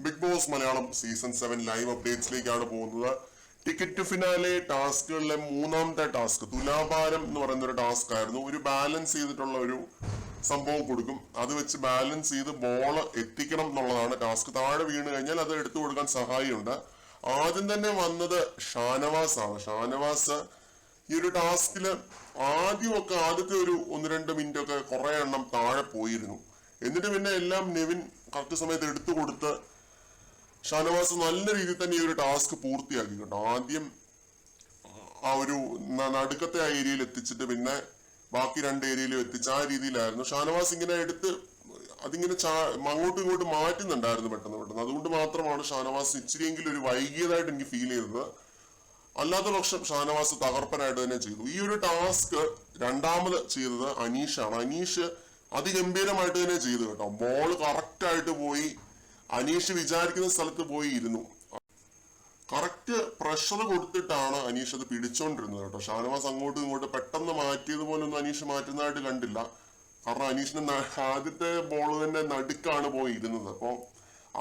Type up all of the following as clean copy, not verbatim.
Big Boss Malayalam season 7 live അപ്ഡേറ്റ്സിലേക്കാണ് പോകുന്നത്. Ticket to finale ടാസ്കുകളിലെ മൂന്നാമത്തെ ടാസ്ക് തുലാഭാരം എന്ന് പറയുന്ന ഒരു ടാസ്ക് ആയിരുന്നു. ഒരു ബാലൻസ് ചെയ്തിട്ടുള്ള ഒരു സംഭവം കൊടുക്കും, അത് വെച്ച് ബാലൻസ് ചെയ്ത് ബോൾ എത്തിക്കണം എന്നുള്ളതാണ് ടാസ്ക്. താഴെ വീണ് കഴിഞ്ഞാൽ അത് എടുത്തു കൊടുക്കാൻ സഹായമുണ്ട്. ആദ്യം തന്നെ വന്നത് ഷാനവാസ് ആണ്. ഷാനവാസ് ഈ ഒരു ടാസ്കില് ആദ്യത്തെ ഒരു 1-2 മിനിറ്റ് ഒക്കെ കുറെ എണ്ണം താഴെ പോയിരുന്നു. എന്നിട്ട് പിന്നെ എല്ലാം നെവിൻ കറക്റ്റ് സമയത്ത് എടുത്തു കൊടുത്ത് ഷാനവാസ് നല്ല രീതിയിൽ തന്നെ ഈ ഒരു ടാസ്ക് പൂർത്തിയാക്കി കേട്ടോ. ആദ്യം ആ ഒരു നടുക്കത്തെ ആ ഏരിയയിൽ എത്തിച്ചിട്ട് പിന്നെ ബാക്കി 2 ഏരിയയിലും എത്തിച്ച് ആ രീതിയിലായിരുന്നു ഷാനവാസ് ഇങ്ങനെ എടുത്ത് അതിങ്ങനെ അങ്ങോട്ടും ഇങ്ങോട്ടും മാറ്റുന്നുണ്ടായിരുന്നു പെട്ടെന്ന്. അതുകൊണ്ട് മാത്രമാണ് ഷാനവാസ് ഇച്ചിരിയെങ്കിലും ഒരു വൈകിയതായിട്ട് എനിക്ക് ഫീൽ ചെയ്തത്. അല്ലാത്ത പക്ഷം ഷാനവാസ് തകർപ്പനായിട്ട് തന്നെ ചെയ്തു. ഈ ഒരു ടാസ്ക് രണ്ടാമത് ചെയ്തത് അനീഷാണ്. അനീഷ് അതിഗംഭീരമായിട്ട് തന്നെ ചെയ്തു കേട്ടോ. ബോൾ കറക്റ്റ് ആയിട്ട് പോയി, അനീഷ് വിചാരിക്കുന്ന സ്ഥലത്ത് പോയി ഇരുന്നു. കറക്റ്റ് പ്രഷർ കൊടുത്തിട്ടാണ് അനീഷ് അത് പിടിച്ചോണ്ടിരുന്നത് കേട്ടോ. ഷാനവാസ് അങ്ങോട്ടും ഇങ്ങോട്ടും പെട്ടെന്ന് മാറ്റിയതുപോലെ ഒന്നും അനീഷ് മാറ്റുന്നതായിട്ട് കണ്ടില്ല. കാരണം അനീഷിന് ആദ്യത്തെ ബോൾ തന്നെ നടുക്കാണ് പോയി ഇരുന്നത്. അപ്പൊ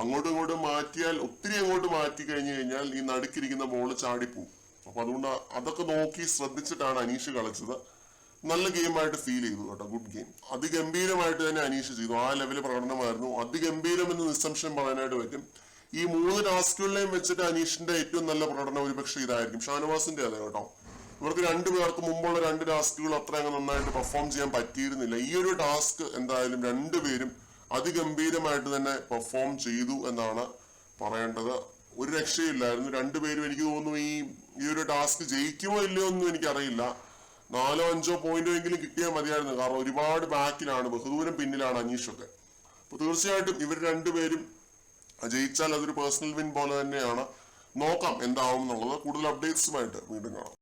അങ്ങോട്ടും ഇങ്ങോട്ടും മാറ്റിയാൽ ഒത്തിരി അങ്ങോട്ട് മാറ്റി കഴിഞ്ഞു കഴിഞ്ഞാൽ ഈ നടുക്കിരിക്കുന്ന ബോൾ ചാടിപ്പോവും. അപ്പൊ അതുകൊണ്ട് അതൊക്കെ നോക്കി ശ്രദ്ധിച്ചിട്ടാണ് അനീഷ് കളിച്ചത്. നല്ല ഗെയിമായിട്ട് ഫീൽ ചെയ്തു കേട്ടോ. Good game. അതിഗംഭീരമായിട്ട് തന്നെ അനീഷ് ചെയ്തു. ആ ലെവല് പ്രകടനമായിരുന്നു. അതിഗംഭീരം എന്ന് നിസ്സംശയം പറയാനായിട്ട് പറ്റും. ഈ 3 ടാസ്കുകളിലെയും വെച്ചിട്ട് അനീഷിന്റെ ഏറ്റവും നല്ല പ്രകടനം ഒരുപക്ഷെ ഇതായിരിക്കും. ഷാനവാസിന്റെ അതെ കേട്ടോ. ഇവർക്ക് 2 പേർക്ക് മുമ്പുള്ള 2 ടാസ്കുകൾ അത്ര അങ്ങ് നന്നായിട്ട് പെർഫോം ചെയ്യാൻ പറ്റിയിരുന്നില്ല. ഈ ഒരു ടാസ്ക് എന്തായാലും 2 പേരും അതിഗംഭീരമായിട്ട് തന്നെ പെർഫോം ചെയ്തു എന്നാണ് പറയേണ്ടത്. ഒരു രക്ഷയില്ലായിരുന്നു. 2 പേരും എനിക്ക് തോന്നുന്നു ഈ ഒരു ടാസ്ക് ജയിക്കുമോ ഇല്ലയോ ഒന്നും എനിക്കറിയില്ല. 4-5 പോയിന്റോ എങ്കിലും കിട്ടിയാൽ മതിയായിരുന്നു. കാരണം ഒരുപാട് ബാക്കിലാണ്, ബഹുദൂരം പിന്നിലാണ് അനീഷൊക്കെ. അപ്പൊ തീർച്ചയായിട്ടും ഇവർ 2 പേരും ജയിച്ചാൽ അതൊരു പേഴ്സണൽ വിൻ പോലെ തന്നെയാണ്. നോക്കാം എന്താവും എന്നുള്ളത്. കൂടുതൽ അപ്ഡേറ്റ്സുമായിട്ട് വീണ്ടും കാണാം.